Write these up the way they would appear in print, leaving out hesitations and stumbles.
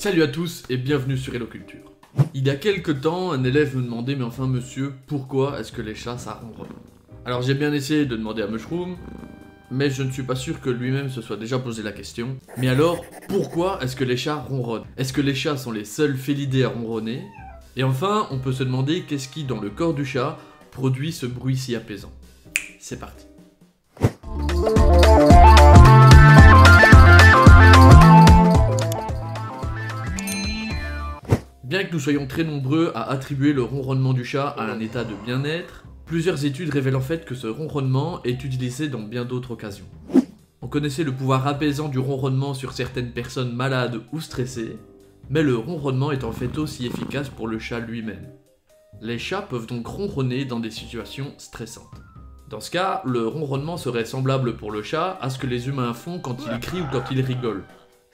Salut à tous et bienvenue sur Hello Culture. Il y a quelques temps, un élève me demandait mais enfin monsieur, pourquoi est-ce que les chats ça ronronne? Alors j'ai bien essayé de demander à Mushroom, mais je ne suis pas sûr que lui-même se soit déjà posé la question. Mais alors, pourquoi est-ce que les chats ronronnent? Est-ce que les chats sont les seuls félidés à ronronner? Et enfin, on peut se demander qu'est-ce qui, dans le corps du chat, produit ce bruit si apaisant. C'est parti. Bien que nous soyons très nombreux à attribuer le ronronnement du chat à un état de bien-être, plusieurs études révèlent en fait que ce ronronnement est utilisé dans bien d'autres occasions. On connaissait le pouvoir apaisant du ronronnement sur certaines personnes malades ou stressées, mais le ronronnement est en fait aussi efficace pour le chat lui-même. Les chats peuvent donc ronronner dans des situations stressantes. Dans ce cas, le ronronnement serait semblable pour le chat à ce que les humains font quand ils crient ou quand ils rigolent.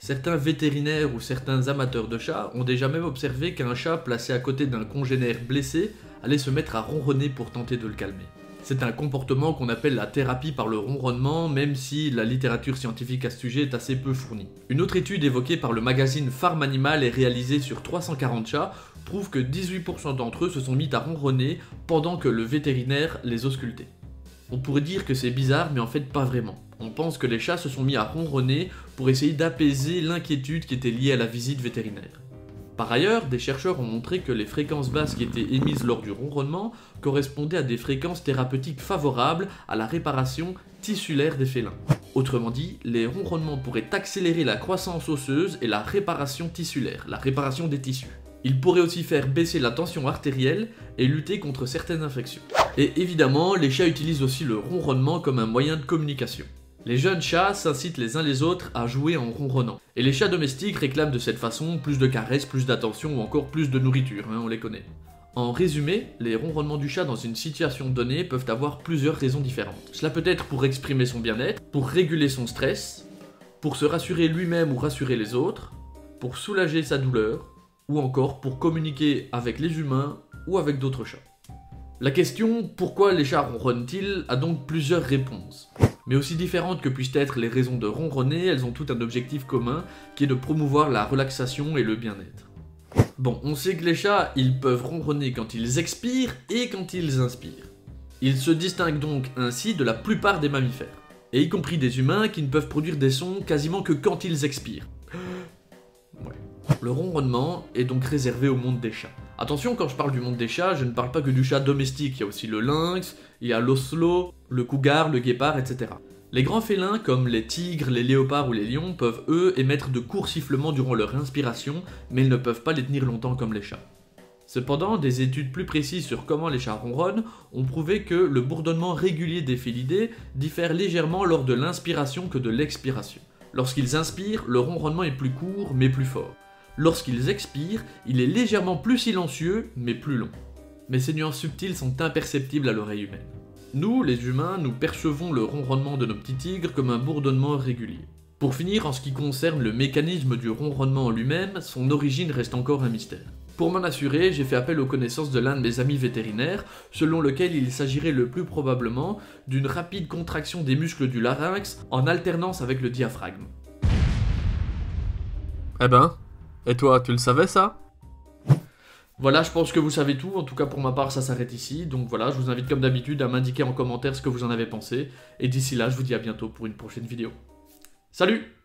Certains vétérinaires ou certains amateurs de chats ont déjà même observé qu'un chat placé à côté d'un congénère blessé allait se mettre à ronronner pour tenter de le calmer. C'est un comportement qu'on appelle la thérapie par le ronronnement, même si la littérature scientifique à ce sujet est assez peu fournie. Une autre étude évoquée par le magazine Farm Animal et réalisée sur 340 chats prouve que 18% d'entre eux se sont mis à ronronner pendant que le vétérinaire les auscultait. On pourrait dire que c'est bizarre, mais en fait pas vraiment. On pense que les chats se sont mis à ronronner pour essayer d'apaiser l'inquiétude qui était liée à la visite vétérinaire. Par ailleurs, des chercheurs ont montré que les fréquences basses qui étaient émises lors du ronronnement correspondaient à des fréquences thérapeutiques favorables à la réparation tissulaire des félins. Autrement dit, les ronronnements pourraient accélérer la croissance osseuse et la réparation tissulaire, la réparation des tissus. Ils pourraient aussi faire baisser la tension artérielle et lutter contre certaines infections. Et évidemment, les chats utilisent aussi le ronronnement comme un moyen de communication. Les jeunes chats s'incitent les uns les autres à jouer en ronronnant. Et les chats domestiques réclament de cette façon plus de caresses, plus d'attention ou encore plus de nourriture, on les connaît. En résumé, les ronronnements du chat dans une situation donnée peuvent avoir plusieurs raisons différentes. Cela peut être pour exprimer son bien-être, pour réguler son stress, pour se rassurer lui-même ou rassurer les autres, pour soulager sa douleur, ou encore pour communiquer avec les humains ou avec d'autres chats. La question « Pourquoi les chats ronronnent-ils » a donc plusieurs réponses. Mais aussi différentes que puissent être les raisons de ronronner, elles ont toutes un objectif commun qui est de promouvoir la relaxation et le bien-être. Bon, on sait que les chats, ils peuvent ronronner quand ils expirent et quand ils inspirent. Ils se distinguent donc ainsi de la plupart des mammifères, et y compris des humains qui ne peuvent produire des sons quasiment que quand ils expirent. Le ronronnement est donc réservé au monde des chats. Attention, quand je parle du monde des chats, je ne parle pas que du chat domestique, il y a aussi le lynx, il y a l'oslo, le cougar, le guépard, etc. Les grands félins comme les tigres, les léopards ou les lions peuvent eux émettre de courts sifflements durant leur inspiration, mais ils ne peuvent pas les tenir longtemps comme les chats. Cependant, des études plus précises sur comment les chats ronronnent ont prouvé que le bourdonnement régulier des félidés diffère légèrement lors de l'inspiration que de l'expiration. Lorsqu'ils inspirent, le ronronnement est plus court mais plus fort. Lorsqu'ils expirent, il est légèrement plus silencieux, mais plus long. Mais ces nuances subtiles sont imperceptibles à l'oreille humaine. Nous, les humains, nous percevons le ronronnement de nos petits tigres comme un bourdonnement régulier. Pour finir, en ce qui concerne le mécanisme du ronronnement en lui-même, son origine reste encore un mystère. Pour m'en assurer, j'ai fait appel aux connaissances de l'un de mes amis vétérinaires, selon lequel il s'agirait le plus probablement d'une rapide contraction des muscles du larynx en alternance avec le diaphragme. Eh ben, et toi, tu le savais ça? Voilà, je pense que vous savez tout, en tout cas pour ma part ça s'arrête ici, donc voilà, je vous invite comme d'habitude à m'indiquer en commentaire ce que vous en avez pensé, et d'ici là je vous dis à bientôt pour une prochaine vidéo. Salut!